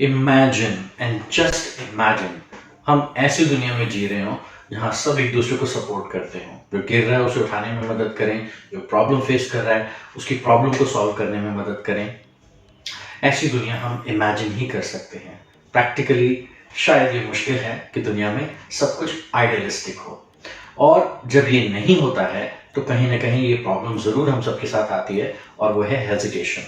Imagine and just imagine हम ऐसी दुनिया में जी रहे हो जहां सब एक दूसरे को सपोर्ट करते हो। जो गिर रहा है उसे उठाने में मदद करें, जो प्रॉब्लम फेस कर रहा है उसकी प्रॉब्लम को सॉल्व करने में मदद करें। ऐसी दुनिया हम इमेजिन ही कर सकते हैं। प्रैक्टिकली शायद ये मुश्किल है कि दुनिया में सब कुछ आइडियलिस्टिक हो, और जब ये नहीं होता है तो कहीं ना कहीं ये प्रॉब्लम जरूर हम सबके साथ आती है, और वो है हेजिटेशन।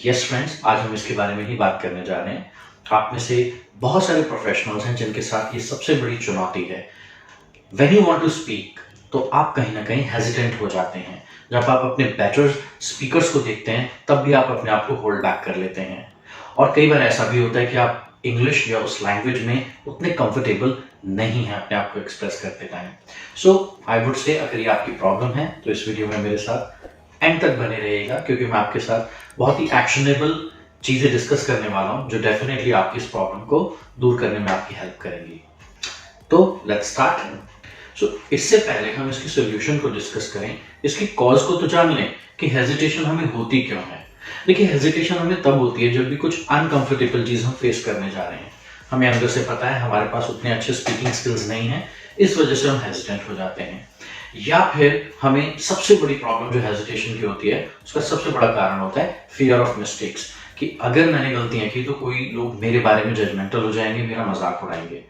यस फ्रेंड्स, आज हम इसके बारे में ही बात करने जा रहे हैं। आप में से बहुत सारे प्रोफेशनल्स हैं जिनके साथ ये सबसे बड़ी चुनौती है। When you want to speak तो आप कहीं ना कहीं हेजिटेंट हो जाते हैं। जब आप अपने बेटर स्पीकर्स को देखते हैं तब भी आप अपने आप को होल्ड बैक कर लेते हैं, और कई बार ऐसा भी होता है कि आप इंग्लिश या उस लैंग्वेज में उतने कंफर्टेबल नहीं है अपने आप को एक्सप्रेस करते time. So I would say अगर ये आपकी प्रॉब्लम है तो इस वीडियो में मेरे साथ एंड तक बने रहिएगा, क्योंकि मैं आपके साथ बहुत ही एक्शनेबल चीजें डिस्कस करने वाला हूं जो डेफिनेटली आपकी इस प्रॉब्लम को दूर करने में आपकी हेल्प करेंगी। तो लेट्स स्टार्ट। सो इससे पहले हम इसकी सोल्यूशन को डिस्कस करें, इसकी कॉज को तो जान लें कि हेजिटेशन हमें होती क्यों है। देखिए, हेजिटेशन हमें तब होती है जब भी कुछ अनकंफर्टेबल चीज हम फेस करने जा रहे हैं। हमें अंदर से पता है हमारे पास उतने अच्छे स्पीकिंग स्किल्स नहीं है, इस वजह से हम हेजिटेंट हो जाते हैं। या फिर हमें सबसे बड़ी प्रॉब्लम जो हेजिटेशन की होती है उसका सबसे बड़ा कारण होता है फियर ऑफ मिस्टेक्स, कि अगर मैंने गलतियां की तो कोई लोग मेरे बारे में जजमेंटल हो जाएंगे, मेरा मजाक उड़ाएंगे।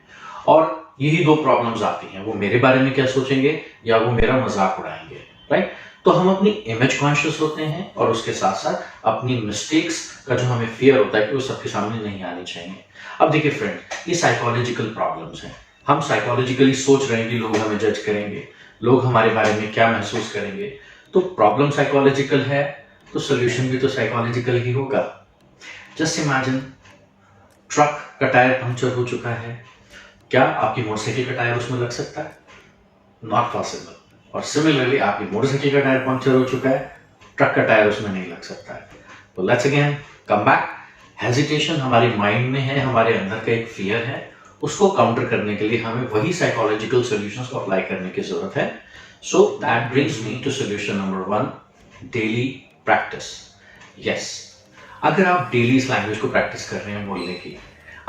और यही दो प्रॉब्लम्स आती हैं, वो मेरे बारे में क्या सोचेंगे या वो मेरा मजाक उड़ाएंगे, राइट। तो हम अपनी इमेज कॉन्शियस होते हैं और उसके साथ साथ अपनी मिस्टेक्स का जो हमें फियर होता है कि वो सबके सामने नहीं आनी चाहिए। अब देखिए फ्रेंड, ये साइकोलॉजिकल प्रॉब्लम्स हैं। हम साइकोलॉजिकली सोच रहे हैं कि लोग हमें जज करेंगे, लोग हमारे बारे में क्या महसूस करेंगे। तो प्रॉब्लम साइकोलॉजिकल है तो सोल्यूशन भी तो साइकोलॉजिकल ही होगा। जस्ट इमेजिन, ट्रक का टायर पंक्चर हो चुका है, क्या आपकी मोटरसाइकिल का टायर उसमें लग सकता है? Not possible. और सिमिलरली आपकी मोटरसाइकिल का टायर पंक्चर हो चुका है, ट्रक का टायर उसमें नहीं लग सकता है। तो let's again come back. Hesitation हमारे माइंड में है, हमारे अंदर का एक फियर है। उसको काउंटर करने के लिए हमें वही साइकोलॉजिकल सॉल्यूशंस को अप्लाई करने की जरूरत है। So that brings me to solution number 1, daily practice. Yes, अगर आप डेली इस लैंग्वेज को प्रैक्टिस कर रहे हैं बोलने की,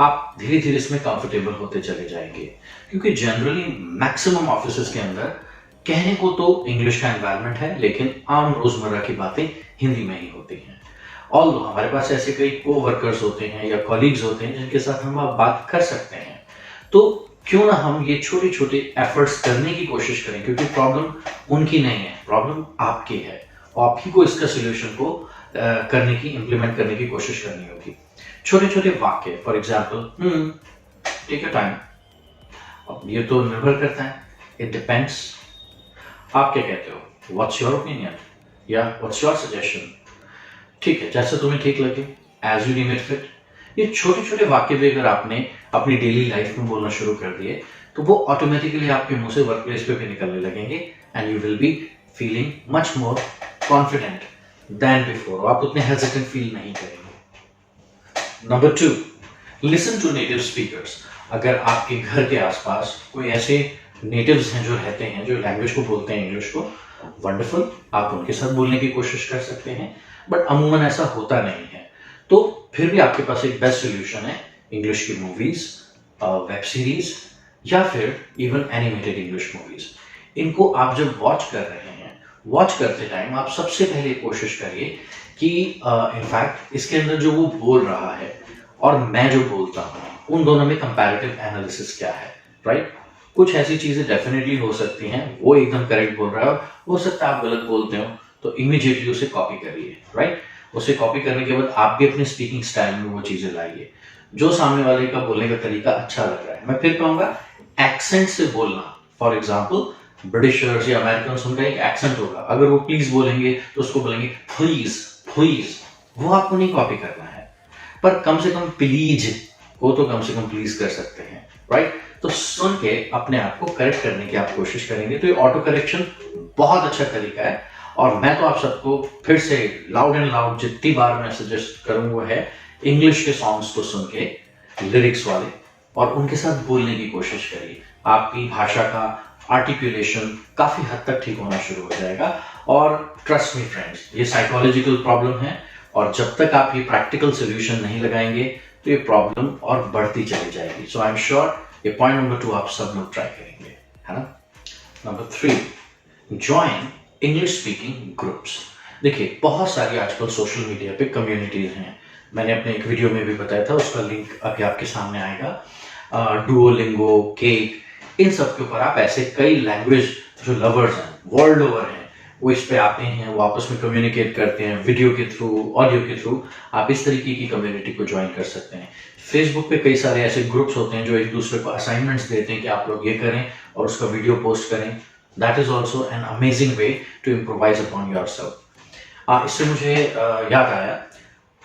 आप धीरे धीरे इसमें कंफर्टेबल होते चले जाएंगे। क्योंकि जनरली मैक्सिमम ऑफिसेस के अंदर कहने को तो इंग्लिश का एनवायरनमेंट है, लेकिन आम रोजमर्रा की बातें हिंदी में ही होती हैं। ऑल्दो हमारे पास ऐसे कई को वर्कर्स होते हैं या कॉलीग्स होते हैं जिनके साथ हम आप बात कर सकते हैं। तो क्यों ना हम ये छोटे छोटे एफर्ट्स करने की कोशिश करें, क्योंकि प्रॉब्लम उनकी नहीं है, प्रॉब्लम आपकी है। और आप ही को इसका सोल्यूशन को करने की, इंप्लीमेंट करने की कोशिश करनी होगी। छोटे छोटे वाक्य, for example, take your time. अब ये तो निर्भर करता है, इट डिपेंड्स। आप क्या कहते हो? व्हाट्स योर ओपिनियन या व्हाट्स योर सजेशन? ठीक है, जैसे तुम्हें ठीक लगे, as you deem it fit. ये छोटे छोटे वाक्य भी अगर आपने अपनी डेली लाइफ में बोलना शुरू कर दिए तो वो ऑटोमेटिकली आपके मुंह से वर्क प्लेस पे भी निकलने लगेंगे, and you will be feeling much more confident than before. आप उतने हेजिटेंट फील नहीं करेंगे। Number 2, listen to native speakers. अगर आपके घर के आसपास कोई ऐसे नेटिव्स हैं जो रहते हैं, जो लैंग्वेज को बोलते हैं, इंग्लिश को, वंडरफुल, आप उनके साथ बोलने की कोशिश कर सकते हैं। बट अमूमन ऐसा होता नहीं है, तो फिर भी आपके पास एक बेस्ट सोल्यूशन है इंग्लिश की मूवीज, वेब सीरीज या फिर इवन एनिमेटेड इंग्लिश मूवीज। इनको आप जब वॉच कर रहे हैं, वॉच करते टाइम आप सबसे पहले कोशिश करिए कि इनफैक्ट इसके अंदर जो वो बोल रहा है और मैं जो बोलता हूँ उन दोनों में कंपैरेटिव एनालिसिस क्या है, राइट। कुछ ऐसी चीजें डेफिनेटली हो सकती हैं वो एकदम करेक्ट बोल रहा है, और हो सकता है आप गलत बोलते हो, तो इमीडिएटली उसे कॉपी करिए, राइट। उसे कॉपी करने के बाद आप भी अपने स्पीकिंग स्टाइल में वो चीजें लाइए जो सामने वाले का बोलने का तरीका अच्छा लग रहा है। मैं फिर कहूंगा, एक्सेंट से बोलना। फॉर एग्जाम्पल, ब्रिटिशर्स या अमेरिकन, उनका एक एक्सेंट होगा, अगर वो प्लीज बोलेंगे तो उसको बोलेंगे प्लीज प्लीज। वो आपको नहीं कॉपी करना है, पर कम से कम प्लीज वो तो कम से कम प्लीज कर सकते हैं, राइट। तो सुन के अपने आप को करेक्ट करने की आप कोशिश करेंगे तो ये ऑटो करेक्शन बहुत अच्छा तरीका है। और मैं तो आप सबको फिर से लाउड एंड लाउड जितनी बार मैं सजेस्ट करूँ वो है, इंग्लिश के सॉन्ग्स को सुन के, लिरिक्स वाले, और उनके साथ बोलने की कोशिश करिए। आपकी भाषा का आर्टिकुलेशन काफी हद तक ठीक होना शुरू हो जाएगा। और ट्रस्ट मी फ्रेंड्स, ये साइकोलॉजिकल प्रॉब्लम है, और जब तक आप ये प्रैक्टिकल सोल्यूशन नहीं लगाएंगे तो ये प्रॉब्लम और बढ़ती चली जाएगी। सो आई एम श्योर ये पॉइंट नंबर 2 आप सब लोग ट्राई करेंगे, है ना। Number 3, join English speaking groups. देखिए बहुत सारी आजकल सोशल मीडिया पे कम्युनिटीज हैं। मैंने अपने एक वीडियो में भी बताया था, उसका लिंक अभी आपके सामने आएगा। डुओलिंगो, केक, इन सब के ऊपर आप ऐसे कई लैंग्वेज जो लवर्स हैं वर्ल्ड ओवर हैं वो इस पे आते हैं, वो आपस में कम्युनिकेट करते हैं वीडियो के थ्रू, ऑडियो के थ्रू। आप इस तरीके की कम्युनिटी को ज्वाइन कर सकते हैं। फेसबुक पे कई सारे ऐसे ग्रुप्स होते हैं जो एक दूसरे को असाइनमेंट्स देते हैं कि आप लोग ये करें और उसका वीडियो पोस्ट करें। That is also an amazing way to improvise upon your self. इससे मुझे याद आया,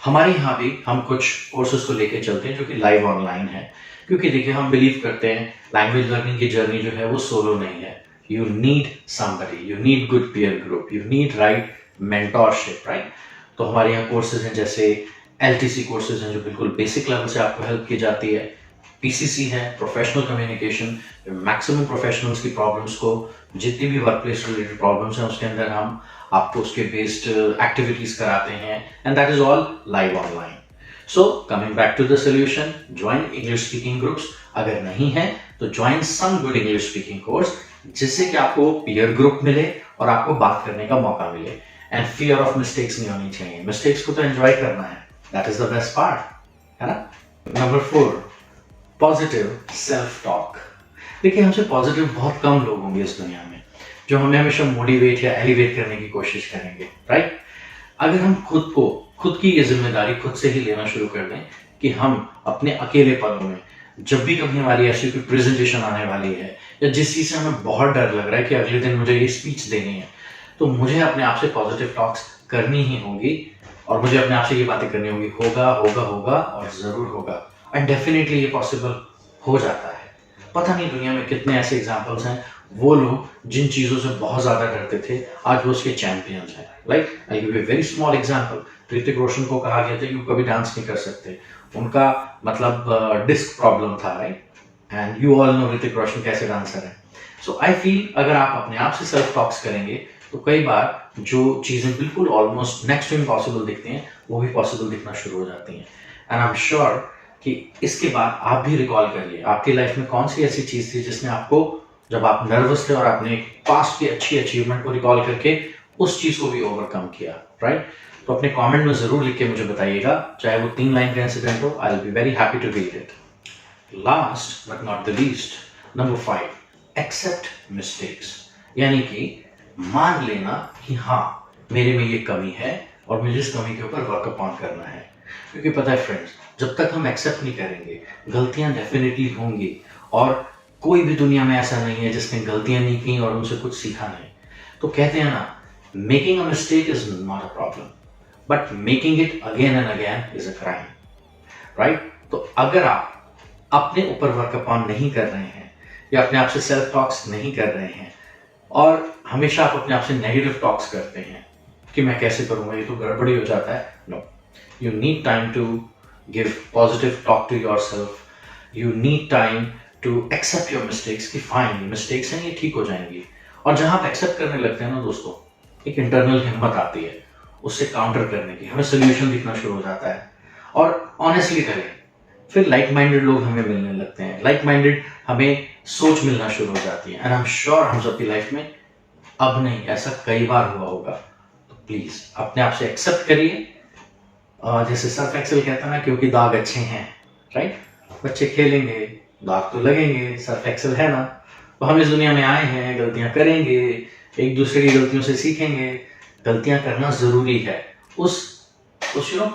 हमारे यहाँ भी हम कुछ कोर्सेज को लेके चलते हैं जो कि लाइव ऑनलाइन है। क्योंकि देखिए हम बिलीव करते हैं लैंग्वेज लर्निंग की जर्नी जो है वो सोलो नहीं है। You need somebody, you need good peer group, you need right mentorship, right? तो हमारे यहाँ कोर्सेज हैं जैसे LTC कोर्सेज हैं जो बिल्कुल बेसिक लेवल से आपको हेल्प की जाती है। PCC है प्रोफेशनल कम्युनिकेशन, मैक्सिमम प्रोफेशनल्स की प्रॉब्लम्स को, जितनी भी वर्क प्लेस रिलेटेड प्रॉब्लम्स हैं उसके अंदर हम आपको उसके बेस्ड एक्टिविटीज कराते हैं, and that is all live online. So coming back to the solution, join English speaking groups. अगर नहीं है तो join some good English speaking course, जिससे कि आपको पीयर ग्रुप मिले और आपको बात करने का मौका मिले। एंड फियर ऑफ मिस्टेक्स नहीं होनी चाहिए, मिस्टेक्स को तो एंजॉय करना है, that is the best part, है ना। Number 4, positive self talk. देखिए हमसे पॉजिटिव बहुत कम लोग होंगे इस दुनिया में जो हमें हमेशा मोटिवेट या एलिवेट करने की कोशिश करेंगे, राइट। अगर हम खुद की ये जिम्मेदारी खुद से ही लेना शुरू कर दें कि हम अपने अकेले पलों में जब भी कभी हमारी ऐसी कोई प्रेजेंटेशन आने वाली है या जिस चीज़ से हमें बहुत डर लग रहा है कि अगले दिन मुझे ये स्पीच देनी है, तो मुझे अपने आप से पॉजिटिव टॉक्स करनी ही होगी और मुझे अपने आप से ये बातें करनी होगी, होगा होगा होगा और ज़रूर होगा। एंड डेफिनेटली ये पॉसिबल हो जाता है। पता नहीं दुनिया में कितने ऐसे एग्जाम्पल्स हैं, वो लोग जिन चीज़ों से बहुत ज़्यादा डरते थे आज वो उसके चैंपियंस हैं। Like I give a very small example, Hrithik Roshan को कहा गया था कि वो कभी डांस नहीं कर सकते, उनका मतलब डिस्क प्रॉब्लम था, right. And you all know Hrithik Roshan कैसे डांसर है। सो आई फील अगर आप अपने आप से सेल्फ टॉक्स करेंगे तो कई बार जो चीज़ें बिल्कुल ऑलमोस्ट नेक्स्ट टू इम्पॉसिबल दिखती हैं वो भी पॉसिबल दिखना शुरू हो जाती हैं। एंड आई एम श्योर कि इसके बाद आप भी रिकॉल करिए आपकी लाइफ में कौन सी ऐसी चीज़ थी जिसने आपको, जब आप नर्वस थे और आपने पास्ट की अच्छी अचीवमेंट को रिकॉल करके उस चीज़ को भी ओवरकम किया, राइट। तो अपने कमेंट में ज़रूर लिख के मुझे बताइएगा, चाहे वो 3 लाइन का इंसिडेंट हो, I will be very happy to read it. Last but not the least, number 5, accept mistakes. यानी कि मान लेना कि हाँ मेरे में ये कमी है और मुझे इस कमी के ऊपर वर्क अपॉन करना है। क्योंकि पता है फ्रेंड्स, जब तक हम एक्सेप्ट नहीं करेंगे गलतियां डेफिनेटली होंगी, और कोई भी दुनिया में ऐसा नहीं है जिसने गलतियां नहीं की और उनसे कुछ सीखा नहीं। तो कहते हैं ना, making a mistake is not a problem but making it again and again is a crime, right. तो अगर आप अपने ऊपर वर्क अपॉन नहीं कर रहे हैं या अपने आप से सेल्फ टॉक्स नहीं कर रहे हैं और हमेशा आप अपने आप से नेगेटिव टॉक्स करते हैं कि मैं कैसे करूँगा, ये तो गड़बड़ी हो जाता है, no, you need time to give positive talk to your self. You need time to accept your mistakes कि फाइन मिस्टेक्स हैं, ये ठीक हो जाएंगी। और जहाँ आप एक्सेप्ट करने लगते हैं ना दोस्तों, एक इंटरनल हिम्मत आती है उससे काउंटर करने की, हमें सोल्यूशन दिखना शुरू हो जाता है। और ऑनेस्टली करें, फिर लाइक माइंडेड लोग हमें मिलने लगते हैं, लाइक माइंडेड हमें सोच मिलना शुरू हो जाती है। एंड आई एम श्योर हम सबकी लाइफ में अब नहीं, ऐसा कई बार हुआ होगा। तो प्लीज अपने आप से एक्सेप्ट करिए। जैसे सर्फ एक्सेल कहता है ना, क्योंकि दाग अच्छे हैं, राइट। बच्चे खेलेंगे, दाग तो लगेंगे, सर्फ एक्सेल है ना। तो हम इस दुनिया में आए हैं, गलतियां करेंगे, एक दूसरे की गलतियों से सीखेंगे। गलतियां करना जरूरी है उस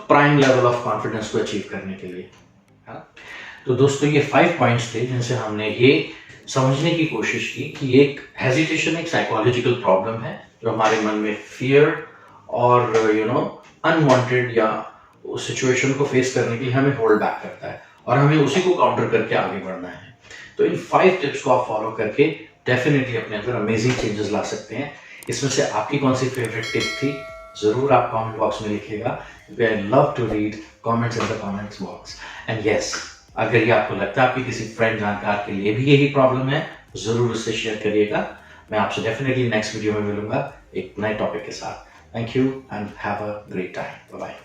प्राइम लेवल ऑफ कॉन्फिडेंस को अचीव करने के लिए, है ना। तो दोस्तों ये 5 पॉइंट्स थे जिनसे हमने ये समझने की कोशिश की कि एक हेजिटेशन एक साइकोलॉजिकल प्रॉब्लम है जो हमारे मन में फियर और अनवांटेड या उस सिचुएशन को फेस करने के लिए हमें होल्ड बैक करता है और हमें उसी को काउंटर करके आगे बढ़ना है। तो इन 5 टिप्स को आप फॉलो करके डेफिनेटली अपने अंदर अमेजिंग चेंजेस ला सकते हैं। इसमें से आपकी कौन सी फेवरेट टिप थी जरूर आप कमेंट बॉक्स में लिखिएगा, क्योंकि I love to read comments in the comments box. And yes, अगर ये आपको लगता है आपकी किसी फ्रेंड जानकार के लिए भी यही प्रॉब्लम है, जरूर उससे शेयर करिएगा। मैं आपसे डेफिनेटली नेक्स्ट वीडियो में मिलूंगा एक नए टॉपिक के साथ। Thank you and have a great time. Bye bye.